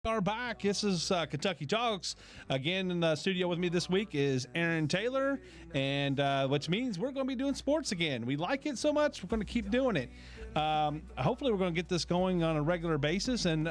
Are back. This is Kentucky Talks. Again, in the studio with me this week is Aaron Taylor, and which means we're going to be doing sports again. We like it so much, we're going to keep doing it. Hopefully, we're going to get this going on a regular basis and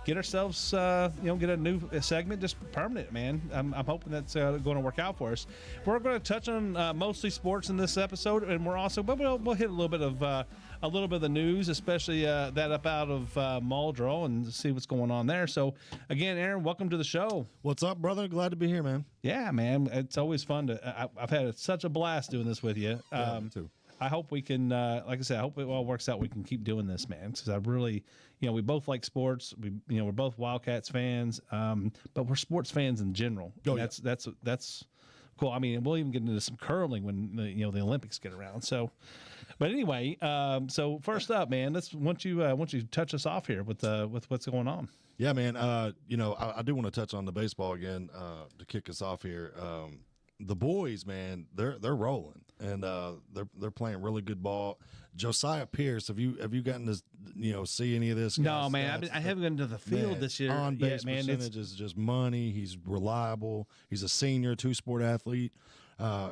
get ourselves, get a new segment just permanent, man. I'm hoping that's going to work out for us. We're going to touch on mostly sports in this episode, and but we'll hit a little bit of the news, especially that up out of Muldrow, and see what's going on there. So, again, Aaron, welcome to the show. What's up, brother? Glad to be here, man. Yeah, man. It's always fun I've had such a blast doing this with you. Me too. I hope we can, like I said, I hope it all works out. We can keep doing this, man, because I really, we both like sports. We're both Wildcats fans, but we're sports fans in general. Oh, That's cool. I mean, we'll even get into some curling when the Olympics get around. So, but anyway, so first up, man, once you touch us off here with what's going on. Yeah, man. I do want to touch on the baseball again to kick us off here. The boys, man, they're rolling and they're playing really good ball. Josiah Pierce, have you gotten to see any of this? No, man, I haven't gotten to the field this year. On base percentage is just money. He's reliable. He's a senior, 2-sport athlete.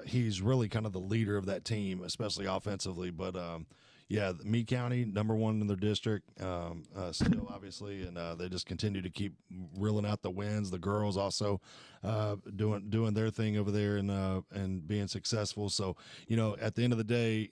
He's really kind of the leader of that team, especially offensively. But Meade County, number one in their district, still obviously, and they just continue to keep reeling out the wins. The girls also doing their thing over there and being successful. So at the end of the day,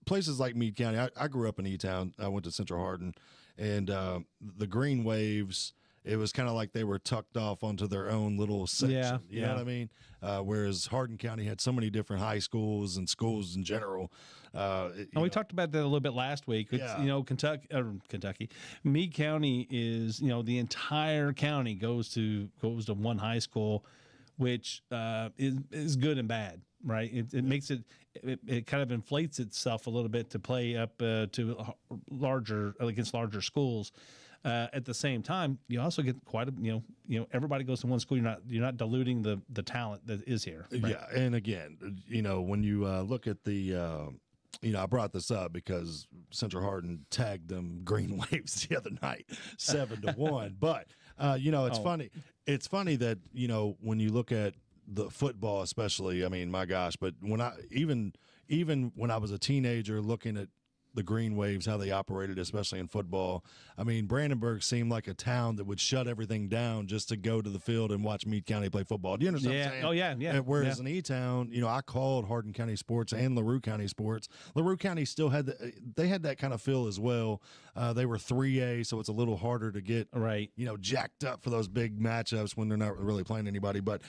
places like Meade County. I grew up in E-Town. I went to Central Hardin, and the Green Waves. It was kind of like they were tucked off onto their own little section. You know what I mean? Whereas Hardin County had so many different high schools and schools in general. We talked about that a little bit last week. It's, Kentucky, Meade County is, the entire county goes to one high school, which is good and bad. Right, it makes it kind of inflates itself a little bit to play up to against larger schools. At the same time, you also get quite a everybody goes to one school. You're not diluting the talent that is here. Right? Yeah, and again, when you look at the. I brought this up because Central Hardin tagged them Green Waves the other night, 7-1. But it's funny. It's funny that when you look at the football, especially, I mean, my gosh, but when even when I was a teenager looking at the Green Waves, how they operated, especially in football. I mean, Brandenburg seemed like a town that would shut everything down just to go to the field and watch Meade County play football. Do you understand what I'm saying? Oh, yeah. Whereas in E-Town, I called Hardin County Sports and LaRue County Sports. LaRue County still had they had that kind of feel as well. They were 3A, so it's a little harder to get jacked up for those big matchups when they're not really playing anybody. But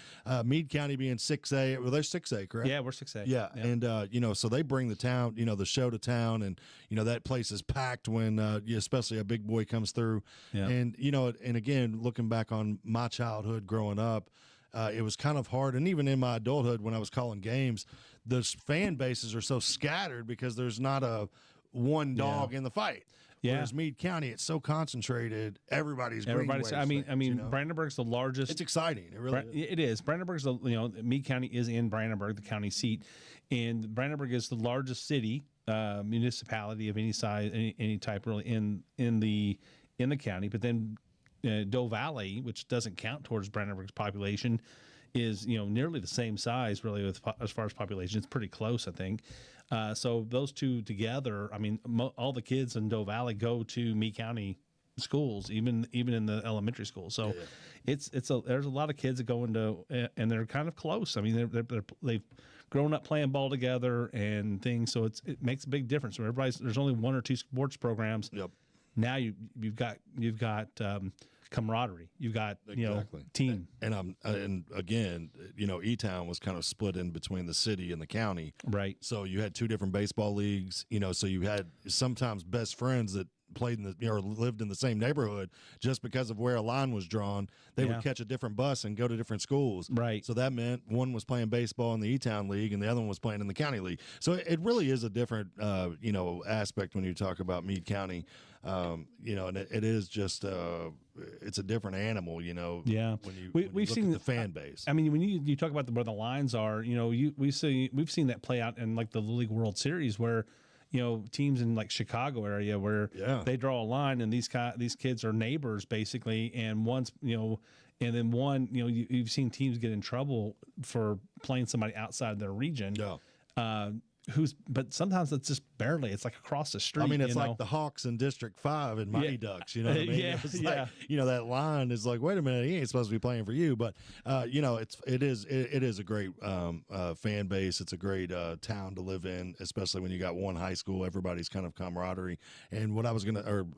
Meade County being 6A, well, they're 6A, correct? Yeah, we're 6A. Yeah. And so they bring the town, the show to town, and that place is packed when especially a big boy comes through. Yeah. And and again, looking back on my childhood growing up, it was kind of hard, and even in my adulthood when I was calling games, the fan bases are so scattered because there's not a one dog in the fight. Yeah. Whereas Meade County, it's so concentrated. Everybody's Green Waves. I mean, Brandenburg's the largest. It's exciting. It really is. It is. Brandenburg's Meade County is in Brandenburg, the county seat, and Brandenburg is the largest city. Municipality of any size, any type, really in the county. But then Doe Valley, which doesn't count towards Brandenburg's population, is nearly the same size, really, as far as population. It's pretty close, I think. So those two together, I mean, all the kids in Doe Valley go to Meade County schools, even in the elementary school. So there's a lot of kids that go into, and they're kind of close. I mean, they've grown up playing ball together and things. So it makes a big difference. There's only one or two sports programs. Yep. Now you've got camaraderie. You've got team. And again, E-Town was kind of split in between the city and the county. Right. So you had two different baseball leagues. So you had sometimes best friends that played in the or lived in the same neighborhood just because of where a line was drawn. They would catch a different bus and go to different schools. Right. So that meant one was playing baseball in the E-Town League and the other one was playing in the county league. So it really is a different aspect when you talk about Meade County. And it is just it's a different animal, Yeah. When you we've seen the fan base. I mean, when you talk about where the lines are, we've seen that play out in like the Little League World Series where teams in like Chicago area where they draw a line, and these kids are neighbors basically, and one's and then one you've seen teams get in trouble for playing somebody outside their region. Yeah. But sometimes it's just barely. It's like across the street. I mean, it's like the Hawks in District 5 and Mighty Ducks. You know what I mean? Yeah, It's like, that line is like, wait a minute, he ain't supposed to be playing for you. But it is a great fan base. It's a great town to live in, especially when you got one high school. Everybody's kind of camaraderie. And what I was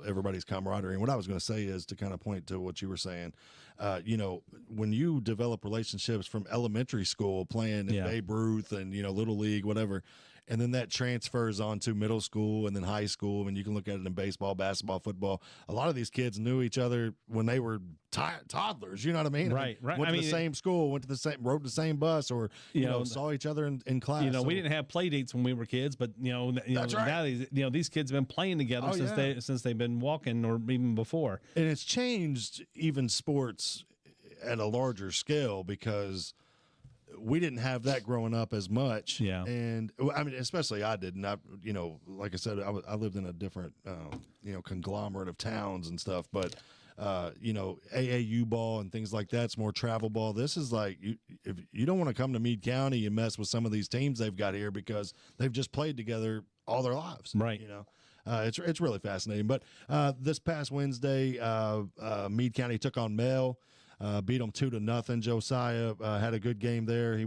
everybody's camaraderie. And what I was gonna say is to kind of point to what you were saying. When you develop relationships from elementary school, playing in Babe Ruth and Little League, whatever. And then that transfers on to middle school and then high school. And you can look at it in baseball, basketball, football. A lot of these kids knew each other when they were toddlers. You know what I mean? Right. Went to the same school, rode the same bus, or saw each other in class. We didn't have play dates when we were kids, but That's right. now these kids have been playing together since they've been walking, or even before. And it's changed even sports at a larger scale, because we didn't have that growing up as much. Yeah. And I mean, especially I didn't. Like I said, I lived in a different, conglomerate of towns and stuff. But, AAU ball and things like that's more travel ball. This is like, if you don't want to come to Meade County, you mess with some of these teams they've got here, because they've just played together all their lives. Right. It's really fascinating. But this past Wednesday, Meade County took on Mel. Beat them 2-0. Josiah had a good game there. He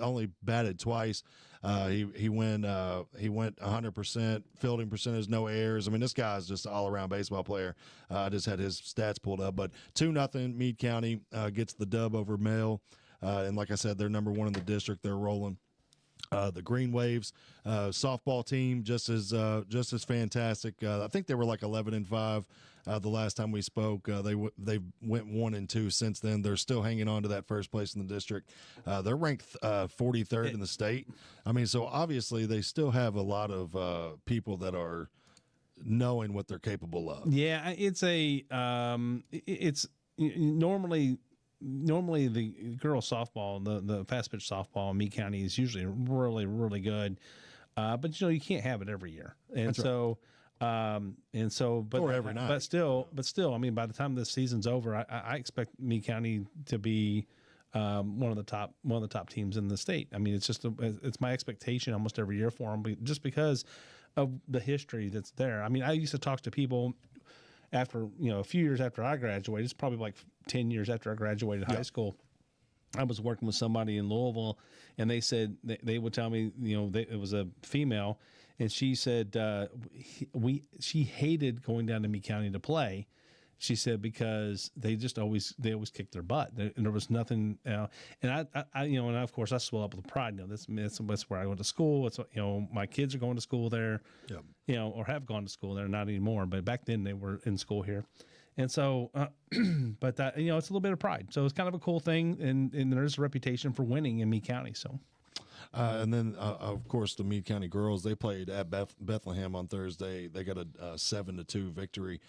only batted twice. He went 100% fielding percentage, no errors. I mean, this guy's just an all around baseball player. I just had his stats pulled up, but 2-0. Meade County gets the dub over Mel, and like I said, they're number 1 in the district. They're rolling. The Green Waves softball team just as fantastic. I think they were like 11-5 the last time we spoke. They went 1-2 since then. They're still hanging on to that first place in the district. They're ranked 43rd in the state. I mean, so obviously they still have a lot of people that are knowing what they're capable of. Yeah, it's normally the girls softball, the fast pitch softball in Meade County is usually really, really good. But you can't have it every year. And That's so, or every night. But still, I mean, by the time this season's over, I expect Meade County to be one of the top teams in the state. I mean, it's my expectation almost every year for them, just because of the history that's there. I mean, I used to talk to people after, a few years after I graduated. It's probably like 10 years after I graduated high school. I was working with somebody in Louisville, and they said they would tell me, it was a female, and she said she hated going down to Meade County to play. She said because they always kicked their butt, and there was nothing. And I and of course I swell up with pride. That's where I went to school. It's my kids are going to school there. Yep. Or have gone to school there, not anymore. But back then they were in school here. And so, but it's a little bit of pride. So it's kind of a cool thing, and there's a reputation for winning in Meade County. So, and then of course the Meade County girls, they played at Bethlehem on Thursday. They got a 7-2 victory.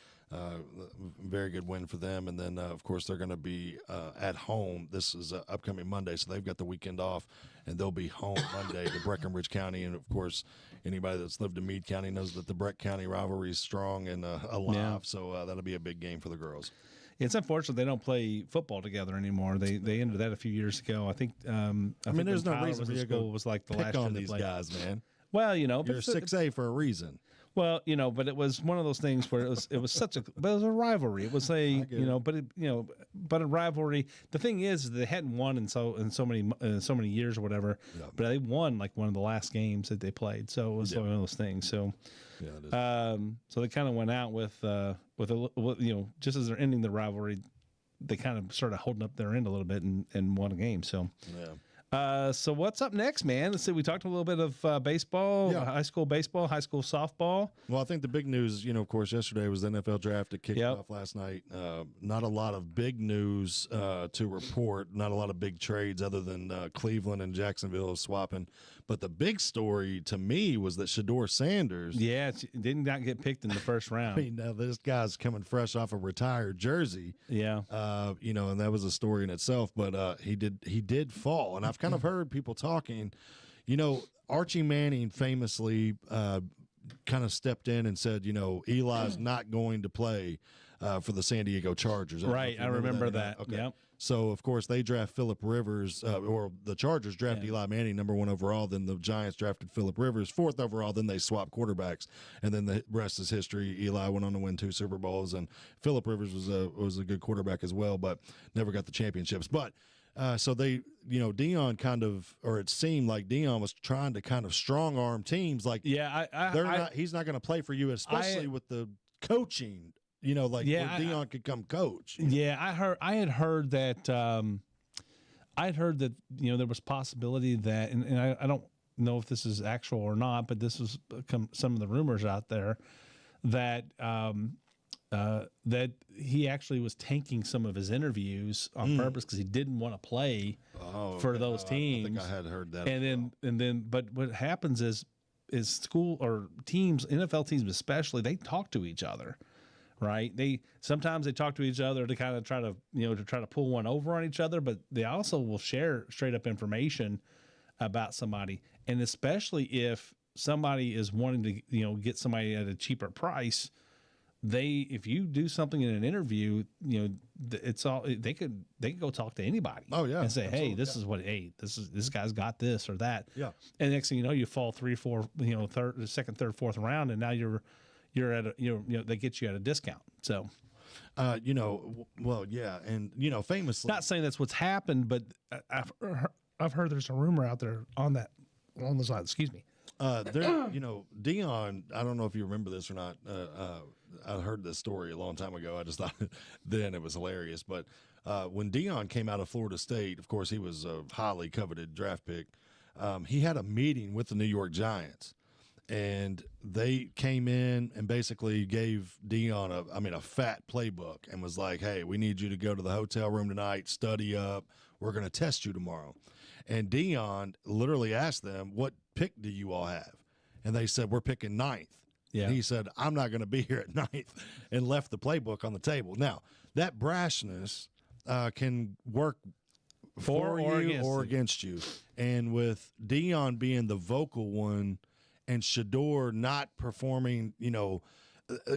Very good win for them. And then of course they're going to be at home. This is upcoming Monday, so they've got the weekend off, and they'll be home Monday to Breckenridge County. And of course, anybody that's lived in Meade County knows that the Breck County rivalry is strong and alive. Yeah. So that'll be a big game for the girls. It's unfortunate they don't play football together anymore. They ended that a few years ago. I think. I mean, there's no reason for you to go was like the pick last on year these they played. guys, man. Well, You're 6A for a reason. Well, but it was one of those things where it was but it was a rivalry. It was a but a rivalry. The thing is they hadn't won in so many years or whatever. Yeah. But they won like one of the last games that they played. So it was one of those things. So so they kind of went out with just as they're ending the rivalry, they kind of started holding up their end a little bit and won a game. So yeah. So what's up next, man? Let's see. We talked a little bit of baseball, high school softball. Well, I think the big news, of course, yesterday was the NFL draft that kicked off last night. Not a lot of big news to report. Not a lot of big trades other than Cleveland and Jacksonville swapping. But the big story to me was that Shador Sanders. Yeah, did not get picked in the first round. I mean, now this guy's coming fresh off a retired jersey. Yeah. And that was a story in itself. But he did fall, and I've kind of heard people talking. Archie Manning famously kind of stepped in and said, Eli's not going to play for the San Diego Chargers. Right, I remember that. Okay. Yep. So, of course, they draft Phillip Rivers, or the Chargers drafted Eli Manning number 1 overall. Then the Giants drafted Phillip Rivers 4th overall. Then they swapped quarterbacks, and then the rest is history. Eli went on to win 2 Super Bowls, and Phillip Rivers was a good quarterback as well, but never got the championships. But so they, Dion kind of, or it seemed like Dion was trying to kind of strong arm teams. Like, he's not going to play for you, especially with the coaching. Where Dion could come coach. Yeah, I had heard that there was possibility that, and I don't know if this is actual or not, but this was some of the rumors out there that that he actually was tanking some of his interviews on purpose because he didn't want to play for those teams. I think I had heard that. But what happens is school or teams, NFL teams especially, they talk to each other. Right. Sometimes they talk to each other to kind of try to pull one over on each other, but they also will share straight up information about somebody. And especially if somebody is wanting to, get somebody at a cheaper price, if you do something in an interview, it's all, they could go talk to anybody. Oh yeah. And say, hey, this guy's got this or that. Yeah. And next thing you know, you fall 3, 4, second, third, fourth round, and now you're at they get you at a discount. So, well, yeah, and famously, not saying that's what's happened, but I've heard there's a rumor out there along those lines. Excuse me. Dion. I don't know if you remember this or not. I heard this story a long time ago. I just thought then it was hilarious. But when Dion came out of Florida State, of course, he was a highly coveted draft pick. He had a meeting with the New York Giants. And they came in and basically gave Dion a fat playbook and was like, hey, we need you to go to the hotel room tonight, study up. We're going to test you tomorrow. And Dion literally asked them, what pick do you all have? And they said, we're picking 9th. Yeah. And he said, I'm not going to be here at 9th, and left the playbook on the table. Now, that brashness can work for you or against you. And with Dion being the vocal one, and Shador not performing,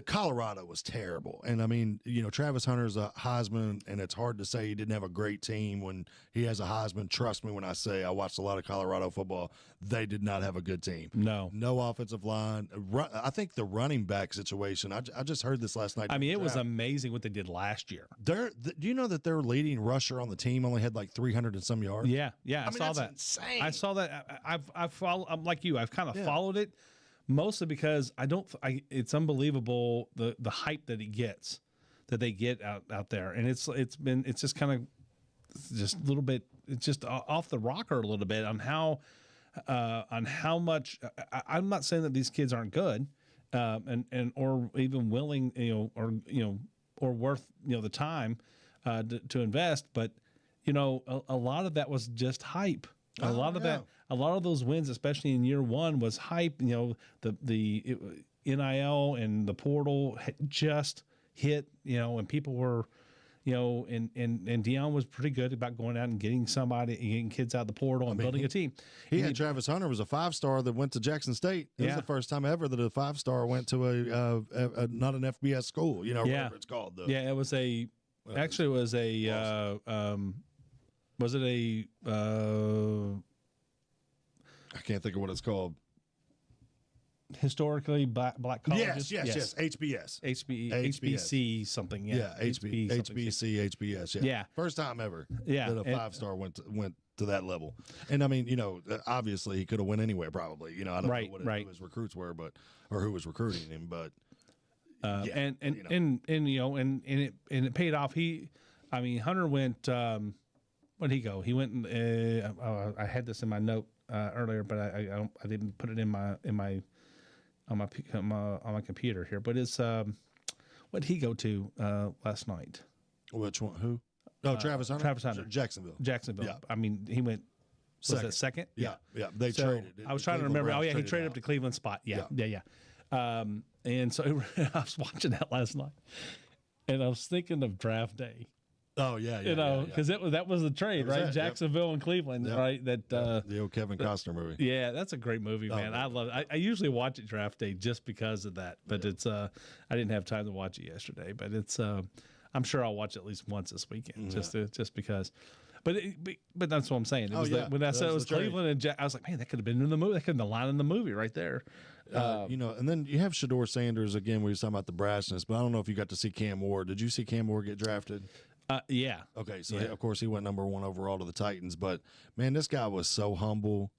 Colorado was terrible. And I mean, Travis Hunter's a Heisman, and it's hard to say he didn't have a great team when he has a Heisman. Trust me when I say I watched a lot of Colorado football. They did not have a good team. No offensive line. I think the running back situation, I just heard this last night. I mean, it was amazing what they did last year. Do you know that their leading rusher on the team only had like 300 and some yards? Yeah. I saw that's that. Insane. I saw that. I've followed. I'm like you. I've kind of followed it. Mostly because it's unbelievable the hype that they get out there, and it's just kind of just a little bit, it's just off the rocker a little bit on how much. I'm not saying that these kids aren't good, and or even willing, or worth the time to invest, but a lot of that was just hype. A lot of those wins, especially in year one, was hype. The NIL and the portal had just hit, and people were, and Dion was pretty good about going out and getting kids out of the portal and building a team. He had Travis Hunter was a 5-star that went to Jackson State. It was the first time ever that a 5-star went to a not an FBS school, whatever it's called. Yeah, it was actually it was a. Was it a? I can't think of what it's called. Historically black colleges. Yes. HBS. HBC something. Yeah. HBC, HBS. Yeah. First time ever. Yeah. That a 5-star went to that level. And I mean, obviously he could have went anywhere probably. I don't know who his recruits were, or who was recruiting him, but. And it paid off. Hunter went. Where'd he go? He went. I had this in my note earlier, but I didn't put it on my computer here. But it's what did he go to last night? Which one? Who? Oh, Travis Hunter. Travis Hunter. Jacksonville. Yeah. I mean, he went. Was that second? Yeah. They traded. I was trying to remember. He traded up to Cleveland spot. Yeah. And so I was watching that last night, and I was thinking of draft day. Oh yeah, yeah, you know, yeah. because that was the trade, was right? it, yep. Jacksonville and Cleveland, Yep. right? That The old Kevin Costner movie. yeah, that's a great movie, man. yeah. I love it. I usually watch it draft day just because of that, but it's I didn't have time to watch it yesterday, but it's I'm sure I'll watch it at least once this weekend just because. But that's what I'm saying. It was when I said it was Cleveland and Jack, I was like, man, that could have been in the movie. That could have been the line in the movie right there. You know, and then you have Shador Sanders again. We were talking about the brashness, but I don't know if you got to see Cam Ward. Did you see Cam Ward get drafted? Yeah. Okay, so of course he went number 1 overall to the Titans, but man, this guy was so humble.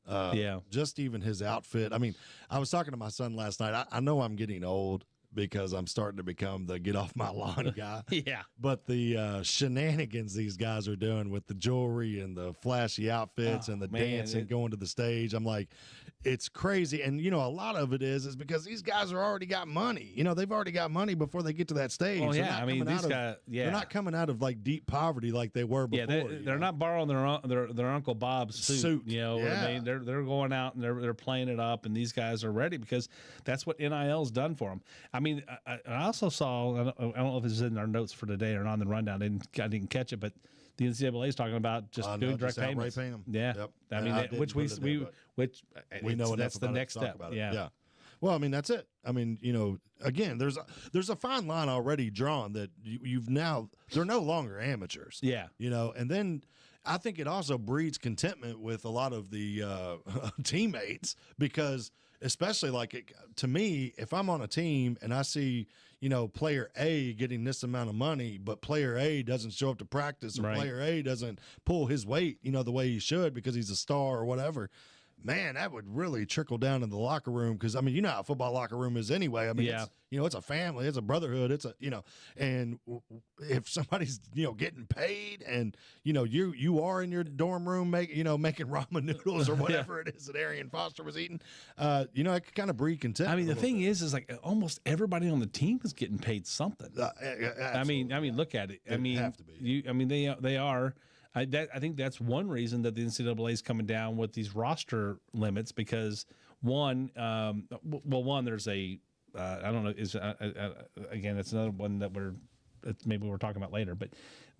Just even his outfit. I mean, I was talking to my son last night. I know I'm getting old because I'm starting to become the get off my lawn guy. Yeah. But the shenanigans these guys are doing with the jewelry and the flashy outfits and the dancing, going to the stage, I'm like, it's crazy. And, you know, a lot of it is because these guys are already got money. You know, they've already got money before they get to that stage. Oh, yeah. I mean, these guys, they're not coming out of like deep poverty like they were before. Yeah, they're not borrowing their Uncle Bob's suit. You know what I mean? They're going out and they're playing it up, and these guys are ready because that's what NIL's done for them. I mean, I also saw, I don't know if it's in our notes for today or not in the rundown. I didn't catch it, but the NCAA is talking about just doing direct payments. Yeah, yep. I mean, which we know that's the next step. Yeah. Well, I mean, that's it. I mean, you know, again, there's a fine line already drawn that you've now, they're no longer amateurs. Yeah. You know, and then I think it also breeds contentment with a lot of the teammates because especially like to me, if I'm on a team and I see, you know, player A getting this amount of money, but player A doesn't show up to practice or player A doesn't pull his weight, you know, the way he should because he's a star or whatever. Man, that would really trickle down in the locker room because, I mean, you know how a football locker room is anyway. I mean, it's, you know, it's a family, it's a brotherhood, it's a, you know, and if somebody's, you know, getting paid and, you know, you are in your dorm room, making ramen noodles or whatever it is that Arian Foster was eating, you know, it could kind of breed contempt. I mean, the thing is like almost everybody on the team is getting paid something. I mean, look at it. I mean, have to be. They are. I think that's one reason that the NCAA is coming down with these roster limits because one, there's a I don't know is again it's another one that maybe we're talking about later, but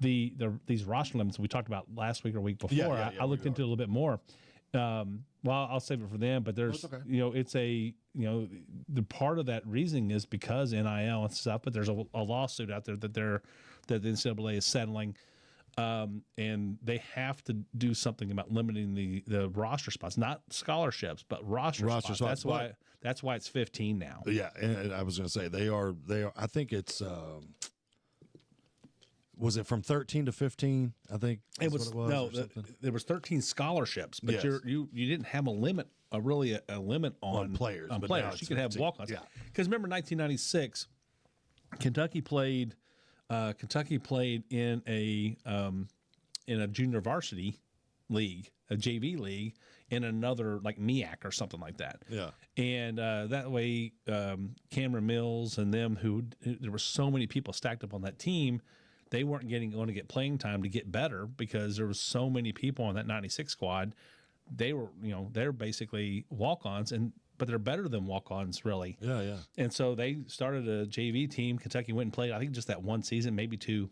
these roster limits we talked about last week or week before. I looked into it a little bit more. Well, I'll save it for them, but there's you know it's the part of that reasoning is because NIL and stuff, but there's a lawsuit out there that the NCAA is settling. And they have to do something about limiting the roster spots, not scholarships, but roster spots. That's why it's 15 now. Yeah, and I was going to say they are. I think it's. Was it from 13 to 15? I think it was. There was 13 scholarships, but you didn't have a limit. A limit on players. On players, you could have walk-ons. Yeah, because remember 1996, Kentucky played in a junior varsity league, a JV league, in another like MEAC or something like that. Yeah, and that way, Cameron Mills and them, there were so many people stacked up on that team, they weren't going to get playing time to get better because there was so many people on that '96 squad. They were they're basically walk-ons but they're better than walk-ons, really. Yeah, yeah. And so they started a JV team. Kentucky went and played, I think, just that one season, maybe two.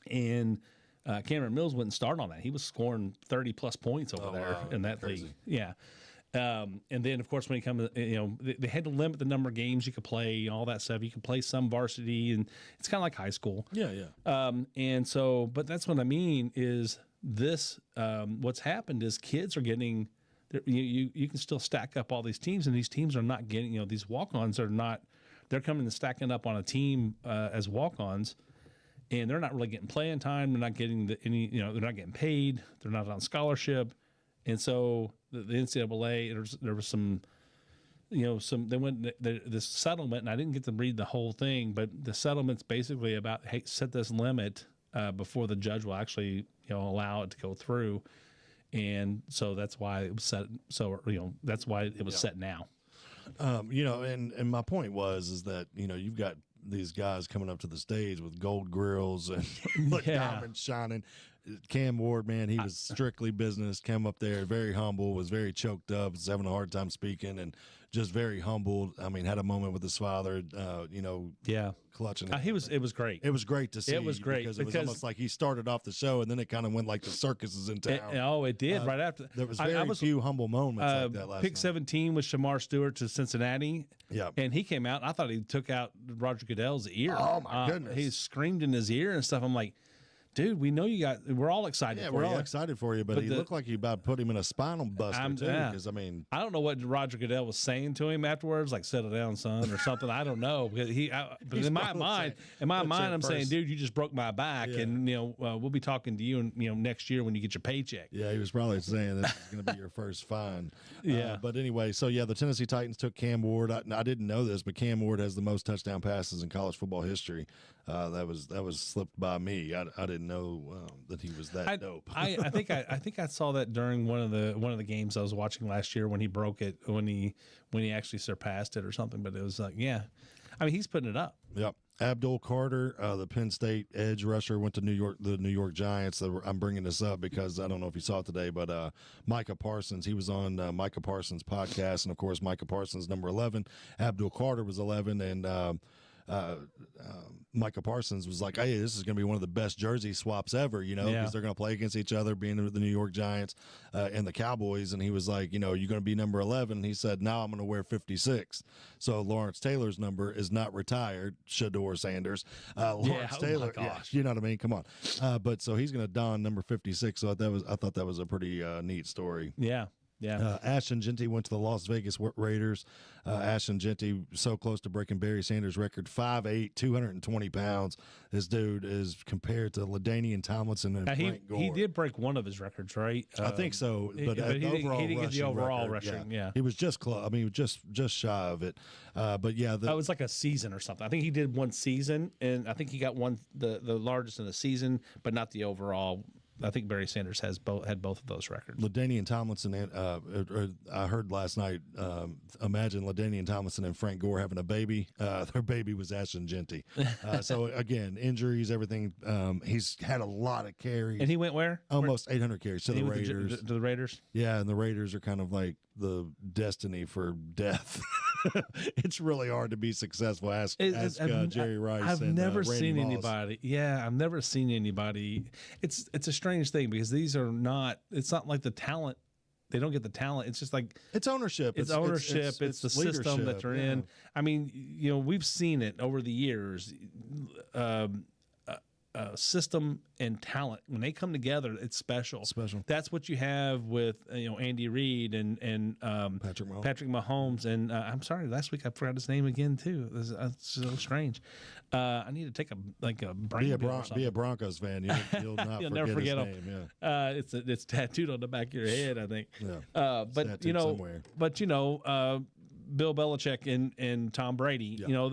And Cameron Mills went and started on that. He was scoring 30-plus points over there in that league. Yeah. And then, of course, when he comes, they had to limit the number of games you could play, all that stuff. You could play some varsity, and it's kind of like high school. Yeah, yeah. And so, but that's what I mean is this, what's happened is kids are getting – you can still stack up all these teams, and these teams are not getting, these walk-ons are not, they're coming and stacking up on a team as walk-ons, and they're not really getting playing time. They're not getting they're not getting paid. They're not on scholarship. And so the NCAA, there was some, they went, this settlement, and I didn't get to read the whole thing, but the settlement's basically about, hey, set this limit before the judge will actually, allow it to go through. And so that's why it was set. So that's why it was set now. And my point is that you've got these guys coming up to the stage with gold grills and diamonds shining. Cam Ward, man, he was strictly business. Came up there very humble, was very choked up, was having a hard time speaking, and just very humbled. I mean, had a moment with his father, clutching him. It was great. It was great to see. It was great because it was almost like he started off the show and then it kind of went like the circus is in town. It did right after. There was very few humble moments like that last Pick night. 17 was Shamar Stewart to Cincinnati. Yeah. And he came out. I thought he took out Roger Goodell's ear. Oh, my goodness. He screamed in his ear and stuff. I'm like, dude, we know you we're all excited Yeah, for we're you. all excited for you, but he looked like you about to put him in a spinal buster, too. Because, I mean, I don't know what Roger Goodell was saying to him afterwards, like "settle down, son" or something. I don't know because but in my mind, I'm saying, dude, you just broke my back, and we'll be talking to you, next year when you get your paycheck. Yeah, he was probably saying this is going to be your first fine. Yeah, but anyway, so the Tennessee Titans took Cam Ward. I didn't know this, but Cam Ward has the most touchdown passes in college football history. That was slipped by me. I didn't know that he was that dope. I think I saw that during one of the games I was watching last year when he broke it, when he actually surpassed it or something. But it was like, I mean, he's putting it up. Yep. Abdul Carter, the Penn State edge rusher, went to the New York Giants. I'm bringing this up because I don't know if you saw it today, but Micah Parsons, he was on Micah Parsons' podcast, and of course Micah Parsons number 11, Abdul Carter was 11, and Micah Parsons was like, hey, this is going to be one of the best jersey swaps ever, because they're going to play against each other, being the New York Giants and the Cowboys. And he was like, you're going to be number 11. And he said, now I'm going to wear 56. So Lawrence Taylor's number is not retired, Shador Sanders. Lawrence Taylor, you know what I mean? Come on. But so he's going to don number 56. So I thought that was a pretty neat story. Yeah. Yeah. Ashton Jeanty went to the Las Vegas Raiders. Ashton Jeanty so close to breaking Barry Sanders' record, 5'8", 220 pounds. This dude is compared to LaDainian Tomlinson and Frank Gore. He did break one of his records, right? I think so, but he didn't get the overall rushing. Yeah. He was just close. I mean, just shy of it. But yeah, that was like a season or something. I think he did one season, and I think he got the largest in the season, but not the overall. I think Barry Sanders had both of those records. LaDainian Tomlinson, I heard last night, imagine LaDainian Tomlinson and Frank Gore having a baby. Their baby was Ashton Jeanty. So, again, injuries, everything. He's had a lot of carries. And he went where? Almost 800 carries to the Raiders. To the Raiders? Yeah, and the Raiders are kind of like the destiny for death. It's really hard to be successful. Ask Jerry Rice. I've never seen anybody. Yeah, I've never seen anybody. It's a strange thing because these are not. It's not like the talent. They don't get the talent. It's just like it's ownership. It's ownership. It's the system that they're in. I mean, we've seen it over the years. System and talent, when they come together, it's special. That's what you have with Andy Reid and Patrick Mahomes. And I'm sorry, last week I forgot his name again too. It's so strange. I need to take a brain. Be a Broncos fan. You'll not you'll forget never forget his him. Name. Yeah. It's tattooed on the back of your head, I think. Yeah. Bill Belichick and Tom Brady. Yeah.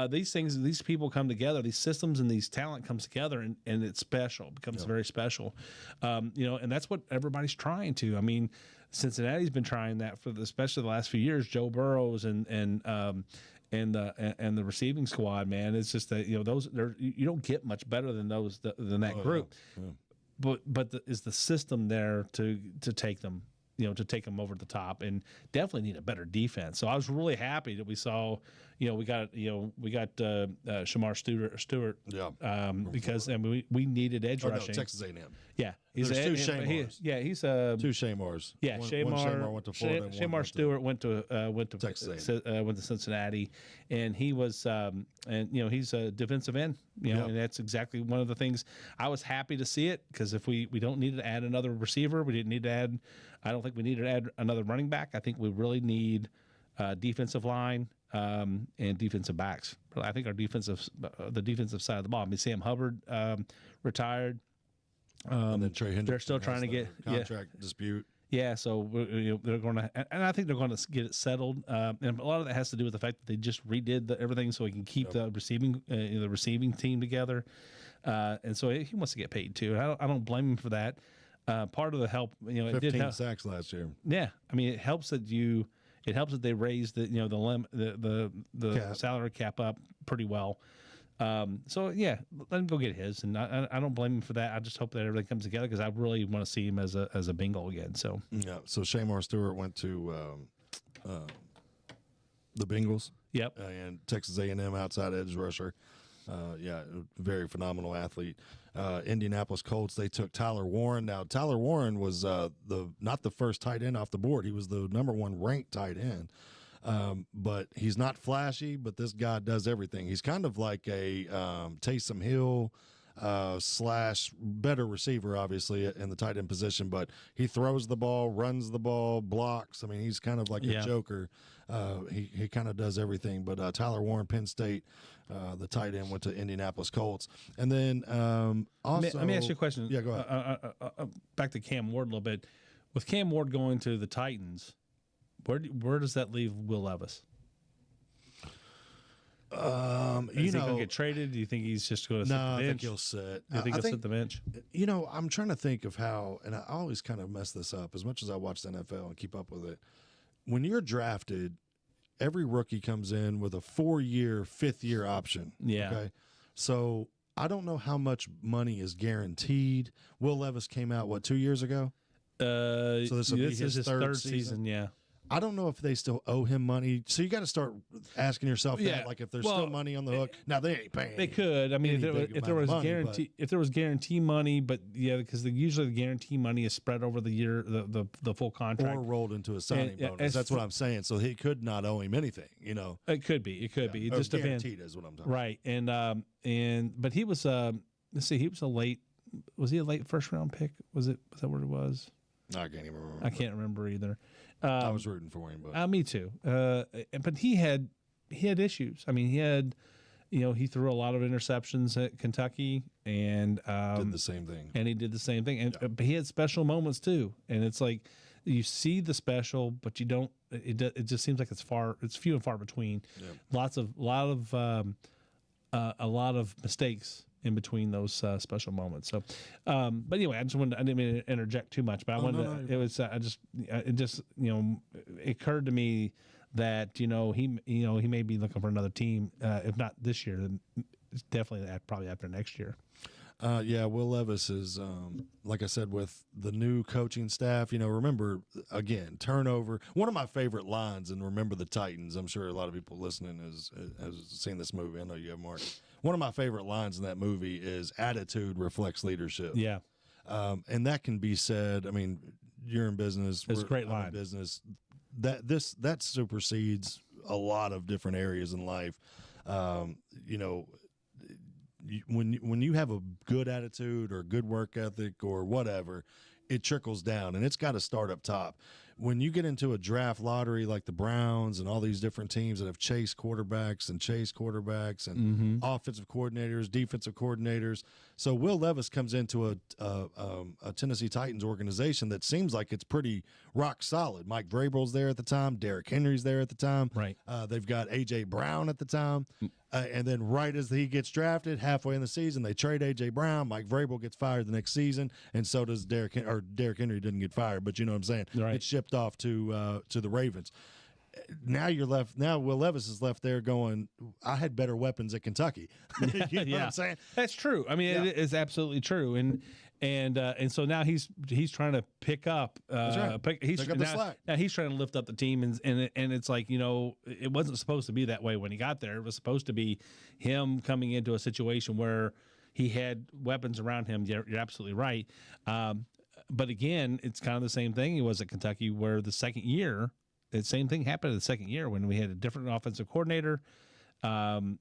These people come together, these systems and these talent comes together, and it's special, becomes very special. And that's what everybody's trying to. I mean, Cincinnati's been trying that especially the last few years. Joe Burrows and the receiving squad, man. It's just that you don't get much better than that group. Yeah. But is the system there to take them? To take them over the top, and definitely need a better defense. So I was really happy that we saw, we got Shamar Stewart. Yeah. Because we needed edge rushing. No, Texas A&M. Yeah. There's two Shamars. He's two Shamars. Yeah. One Shamar went to Florida. Shamar Stewart went to Texas went to Cincinnati, and he was he's a defensive end. And that's exactly one of the things I was happy to see it, because if we don't need to add another receiver, we didn't need to add. I don't think we need to add another running back. I think we really need defensive line and defensive backs. I think the defensive side of the ball. I mean, Sam Hubbard retired. And then Trey Hendrickson. They're still trying to get contract dispute. Yeah, so they're going to, and I think they're going to get it settled. And a lot of that has to do with the fact that they just redid everything so he can keep the receiving team together. And so he wants to get paid too. I don't blame him for that. Part of the help, it 15 sacks last year. Yeah, I mean, it helps that they raised the salary cap up pretty well. So yeah, let him go get his, and I don't blame him for that. I just hope that everything comes together, because I really want to see him as a Bengal again. So yeah. So Shamar Stewart went to the Bengals. Yep. And Texas A&M outside edge rusher. Very phenomenal athlete. Indianapolis Colts, they took Tyler Warren. Now, Tyler Warren was not the first tight end off the board. He was the number 1 ranked tight end. But he's not flashy, but this guy does everything. He's kind of like a Taysom Hill / better receiver, obviously, in the tight end position, but he throws the ball, runs the ball, blocks. I mean, he's kind of like a joker. He kind of does everything. But Tyler Warren, Penn State, the tight end, went to Indianapolis Colts. And then also... Let me ask you a question. Yeah, go ahead. Back to Cam Ward a little bit. With Cam Ward going to the Titans, where does that leave Will Levis? Is he going to get traded? Do you think he's just going to sit the bench? I think he'll sit. Do you think he'll sit the bench? I'm trying to think of how, and I always kind of mess this up as much as I watch the NFL and keep up with it. When you're drafted, every rookie comes in with a 4-year, 5th-year option. Yeah. Okay. So I don't know how much money is guaranteed. Will Levis came out, 2 years ago? So this will be is his third season. Yeah. I don't know if they still owe him money. So you got to start asking yourself that, like if there's still money on the hook. Now they ain't paying. They could. I mean, if there was guarantee money, but because usually the guarantee money is spread over the year, the full contract, or rolled into a signing bonus. That's what I'm saying. So he could not owe him anything. It could be. It could be. It just depends. Guaranteed is what I'm talking. Right. But he was. Let's see. He was a late. Was he a late first round pick? Was that what it was? I can't even remember. I can't remember either. I was rooting for him, but me too. But he had issues. I mean, he threw a lot of interceptions at Kentucky, and did the same thing. And he did the same thing, and but he had special moments too. And it's like you see the special, but you don't. It just seems like it's few and far between. Yeah. A lot of mistakes in between those special moments. So, but anyway, I didn't mean to interject too much, but it just occurred to me that, he may be looking for another team. If not this year, then it's definitely probably after next year. Will Levis is, like I said, with the new coaching staff, remember, again, turnover. One of my favorite lines, and Remember the Titans, I'm sure a lot of people listening has seen this movie. I know you have, Mark. One of my favorite lines in that movie is attitude reflects leadership. Yeah. And that can be said. I mean, you're in business. It's a great line. In business. That supersedes a lot of different areas in life. When you have a good attitude or good work ethic or whatever, it trickles down, and it's got to start up top. When you get into a draft lottery like the Browns and all these different teams that have chased quarterbacks and offensive coordinators, defensive coordinators. So Will Levis comes into a Tennessee Titans organization that seems like it's pretty rock solid. Mike Vrabel's there at the time. Derrick Henry's there at the time. Right. They've got A.J. Brown at the time. And then right as he gets drafted, halfway in the season, they trade A.J. Brown. Mike Vrabel gets fired the next season, and so does Derrick Henry didn't get fired, but you know what I'm saying. Right. It's shipped off to the Ravens. Now you're left. Now Will Levis is left there going, I had better weapons at Kentucky. You know what I'm saying? That's true. I mean, it is absolutely true. And so now he's trying to pick up. Pick up the slack. Now he's trying to lift up the team, and it's like, it wasn't supposed to be that way when he got there. It was supposed to be him coming into a situation where he had weapons around him. You're absolutely right. But again, it's kind of the same thing. It was at Kentucky where the second year, the same thing happened the second year when we had a different offensive coordinator. It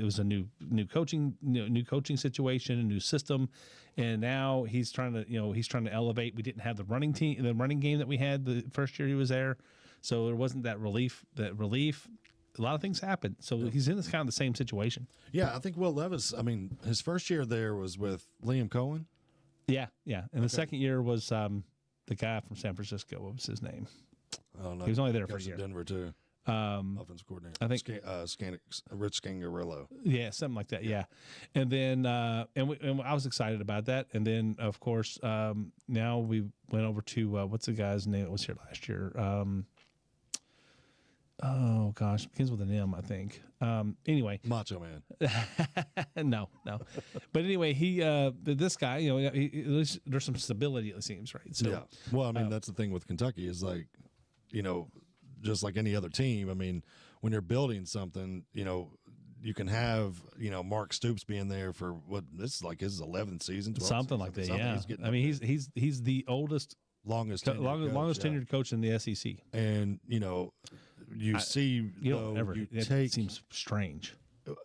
was a new coaching situation, a new system, and now he's trying to elevate. We didn't have the running game that we had the first year he was there, so there wasn't that relief. A lot of things happened, so he's in this kind of the same situation. Yeah, I think Will Levis. I mean, his first year there was with Liam Cohen. Yeah, and the second year was the guy from San Francisco. What was his name? Oh no, he was only there for a year. Denver too. Offensive coordinator. I think Rich Scangarello. Yeah, something like that. Yeah, and then and I was excited about that. And then of course now we went over to what's the guy's name that was here last year? Oh gosh, begins with an M, I think. Anyway, Macho Man. no. But anyway, this guy, at least there's some stability, it seems, right? So, yeah. Well, I mean, that's the thing with Kentucky is like, just like any other team. I mean, when you're building something, you can have, Mark Stoops being there for this is like his 11th season, 12th something like that. something. Yeah, I mean, he's the oldest, longest tenured coach in the SEC. And you see, It seems strange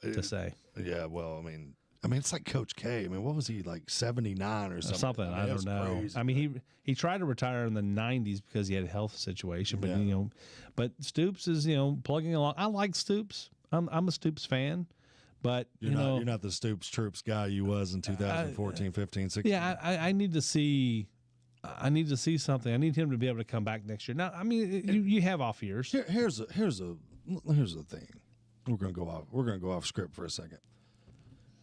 to say. Yeah, well, I mean, it's like Coach K. I mean, what was he, like 79 or something? I don't know. Crazy. I mean, he tried to retire in the 90s because he had a health situation, but but Stoops is plugging along. I like Stoops. I'm a Stoops fan, but you're not the Stoops Troops guy you was in 2014, 15, 16. Yeah, I need to see. I need to see something. I need him to be able to come back next year. Now, I mean, you have off years. Here's the thing. We're gonna go off script for a second.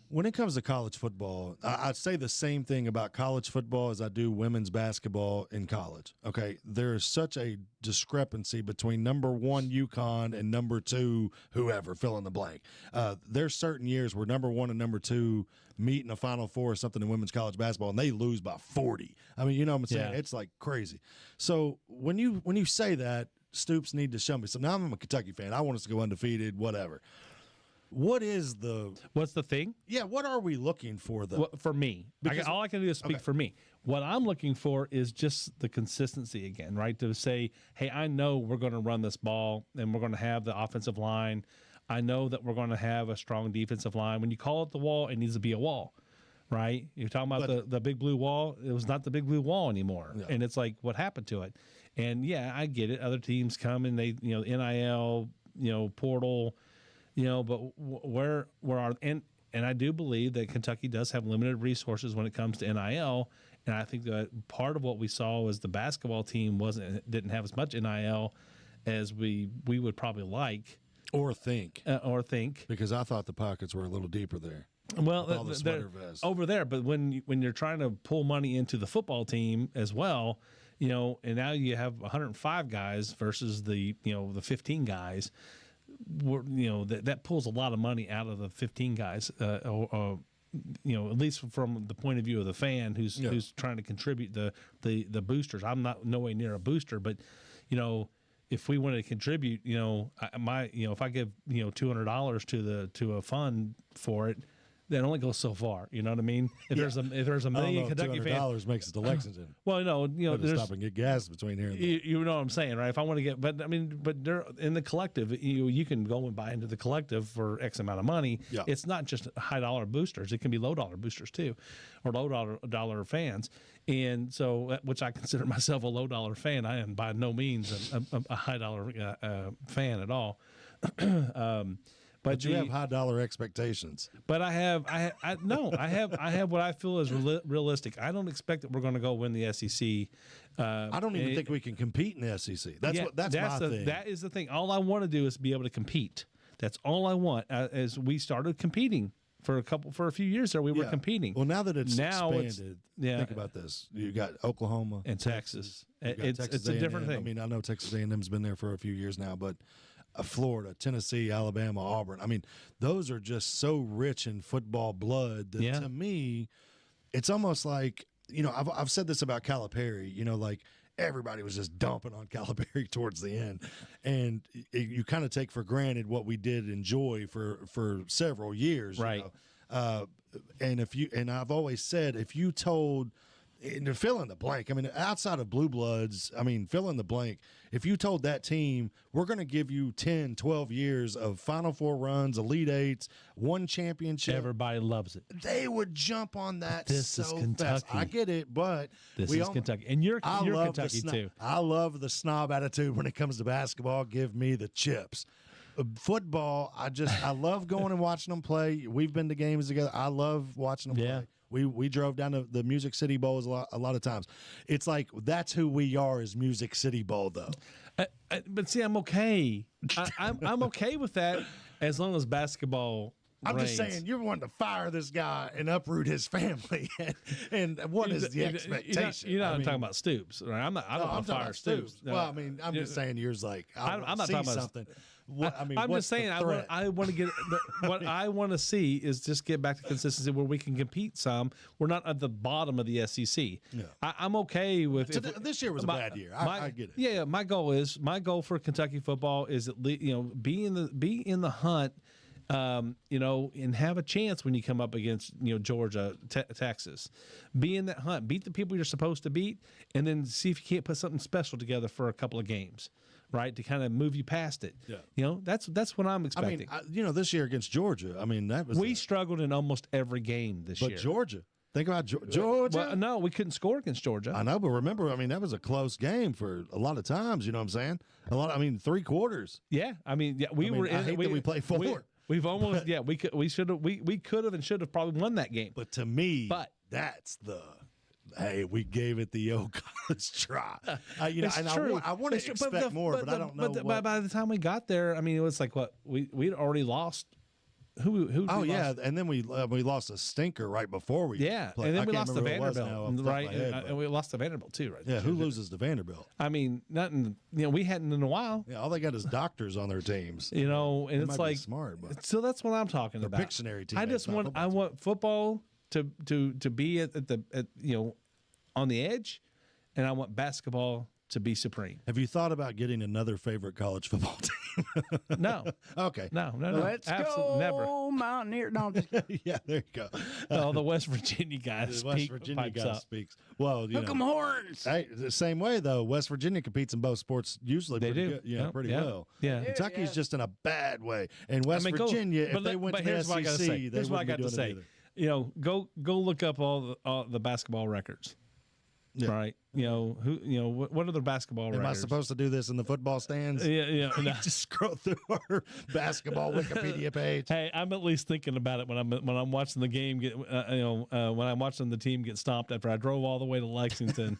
When it comes to college football, I'd say the same thing about college football as I do women's basketball in college. Okay, there is such a discrepancy between number 1 UConn and number 2 whoever, fill in the blank. There's certain years where number 1 and number 2 meet in a Final Four or something in women's college basketball, and they lose by 40. I mean, you know what I'm saying? Yeah. It's like crazy. So when you say that, Stoops need to show me. So now I'm a Kentucky fan. I want us to go undefeated, whatever. What's the thing? Yeah, what are we looking for, though? Well, for me, all I can do is speak for me. What I'm looking for is just the consistency again, right? To say, hey, I know we're going to run this ball and we're going to have the offensive line. I know that we're going to have a strong defensive line. When you call it the wall, it needs to be a wall, right? You're talking about the big blue wall. It was not the big blue wall anymore. Yeah. And it's like, what happened to it? And, yeah, I get it. Other teams come and they, NIL, portal, but where are and I do believe that Kentucky does have limited resources when it comes to NIL, and I think that part of what we saw was the basketball team didn't have as much NIL as we would probably like or think because I thought the pockets were a little deeper there. Well, they're over there, but when you're trying to pull money into the football team as well, and now you have 105 guys versus the 15 guys. That pulls a lot of money out of the 15 guys, at least from the point of view of the fan who's trying to contribute the boosters. I'm not no way near a booster, but if we want to contribute, if I give $200 to a fund for it, that only goes so far. You know what I mean? If there's a million Kentucky fans, $200 makes it to Lexington. Well, there's stop and get gas between here and there. You know what I'm saying, right? If I want to get, but they're in the collective. You can go and buy into the collective for X amount of money. Yeah. It's not just high dollar boosters; it can be low dollar boosters too, or low dollar fans. And so, which I consider myself a low dollar fan. I am by no means a high dollar fan at all. But you have high dollar expectations. But I have what I feel is realistic. I don't expect that we're going to go win the SEC. I don't even think we can compete in the SEC. That's my thing. That is the thing. All I want to do is be able to compete. That's all I want. As we started competing for a few years there, we were competing. Well, now that it's expanded, think about this. You got Oklahoma and Texas. It's Texas a different thing. I mean, I know Texas A&M's been there for a few years now, but Florida, Tennessee, Alabama, Auburn. I mean, those are just so rich in football blood that to me, it's almost like, I've said this about Calipari, like everybody was just dumping on Calipari towards the end. And you kind of take for granted what we did enjoy for several years. Right. And I've always said, if you told, and to fill in the blank, I mean, outside of Blue Bloods, I mean, fill in the blank. If you told that team, we're going to give you 10, 12 years of Final Four runs, Elite Eights, one championship. Everybody loves it. They would jump on that This is Kentucky. fast. I get it, but this is Kentucky. And you're Kentucky too. I love the snob attitude when it comes to basketball. Give me the chips. Football, I love going and watching them play. We've been to games together. I love watching them play. We drove down to the Music City Bowl a lot of times. It's like that's who we are as Music City Bowl, though. But see, I'm okay. I'm okay with that as long as basketball I'm just reigns. saying, you're wanting to fire this guy and uproot his family. And what is the expectation? You're not talking about Stoops, right? I don't want to fire Stoops. Well, I mean, I'm just saying, yours like, I'm not talking about something. What, I mean, I'm just saying, I want to get what I want to see is just get back to consistency where we can compete some. We're not at the bottom of the SEC. Yeah. I'm okay with this year was a bad year. I get it. Yeah, my goal for Kentucky football is at least be in the hunt. And have a chance when you come up against Georgia, Texas. Be in that hunt, beat the people you're supposed to beat, and then see if you can't put something special together for a couple of games, right? To kind of move you past it. Yeah. That's what I'm expecting. I mean, this year against Georgia, I mean we struggled in almost every game this year. But Georgia. Think about Georgia. Well, no, we couldn't score against Georgia. I know, but remember, I mean, that was a close game for a lot of times. You know what I'm saying? 3 quarters. Yeah, I mean, yeah, I hate that we played 4. We've almost we could have and should have probably won that game. But to me, that's hey, we gave it the old college try. It's true. I want to expect more, but I don't know. But by the time we got there, I mean, it was like we'd already lost. Who? Oh yeah, lost? and then we lost a stinker right before we. Yeah, played. and then we lost to Vanderbilt, right? And we lost to Vanderbilt too, right? Yeah, who loses to Vanderbilt? I mean, nothing. We hadn't in a while. Yeah, all they got is doctors on their teams. And it's like smart, but so that's what I'm talking about. Pictionary team. I want football to be at on the edge, and I want basketball to be supreme. Have you thought about getting another favorite college football team? No. Okay. No. Let's absolutely go, never. Mountaineer. No, just Yeah, there you go. The West Virginia guy. The West Virginia guy speaks. Well, hook 'em horns. Hey, the same way though. West Virginia competes in both sports usually. They pretty do. Good. Yeah, pretty yeah. well. Yeah. Kentucky's just in a bad way, and West Virginia, if they went to the SEC, here's what I got to say. Go look up all the basketball records. Yeah. Right. What are the basketball records? Am I supposed to do this in the football stands? Yeah. No. Just scroll through our basketball Wikipedia page. Hey, I'm at least thinking about it when I'm watching the game when I'm watching the team get stomped after I drove all the way to Lexington.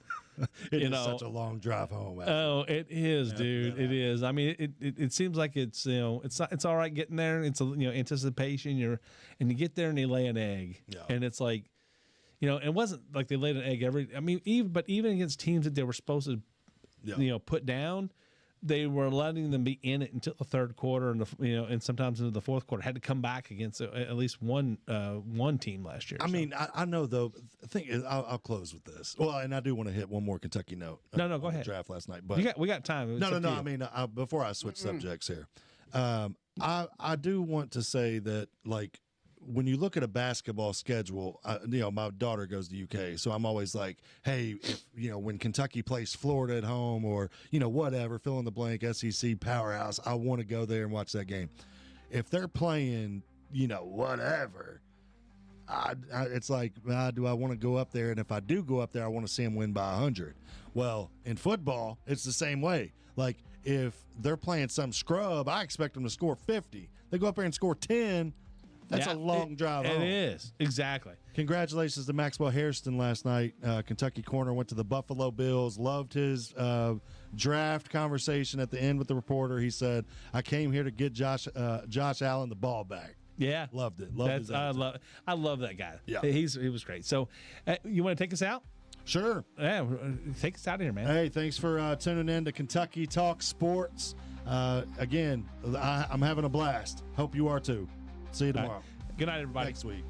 It is such a long drive home. Actually. Oh, it is, dude. It is. I mean, it seems like it's all right getting there. It's anticipation. You get there and they lay an egg, and it's like. It wasn't like they laid an egg even against teams that they were supposed to, put down, they were letting them be in it until the third quarter and sometimes into the fourth quarter. Had to come back against at least one team last year. I mean, I know though. I'll close with this. Well, and I do want to hit one more Kentucky note. No, go ahead. Draft last night, but we got time. No. I mean, before I switch subjects here, I do want to say that like. When you look at a basketball schedule, my daughter goes to UK, so I'm always like, hey, if, when Kentucky plays Florida at home or, whatever, fill in the blank, SEC powerhouse, I want to go there and watch that game. If they're playing, whatever, it's like, do I want to go up there? And if I do go up there, I want to see them win by 100. Well, in football, it's the same way. Like, if they're playing some scrub, I expect them to score 50. They go up there and score 10. That's a long drive home. It is. Exactly. Congratulations to Maxwell Hairston last night. Kentucky corner went to the Buffalo Bills. Loved his draft conversation at the end with the reporter. He said, I came here to get Josh Allen the ball back. Yeah. Loved it. I love that guy. Yeah. He was great. So you want to take us out? Sure. Yeah. Take us out of here, man. Hey, thanks for tuning in to Kentucky Talk Sports. Again, I'm having a blast. Hope you are too. See you tomorrow. Right. Good night, everybody. Next week.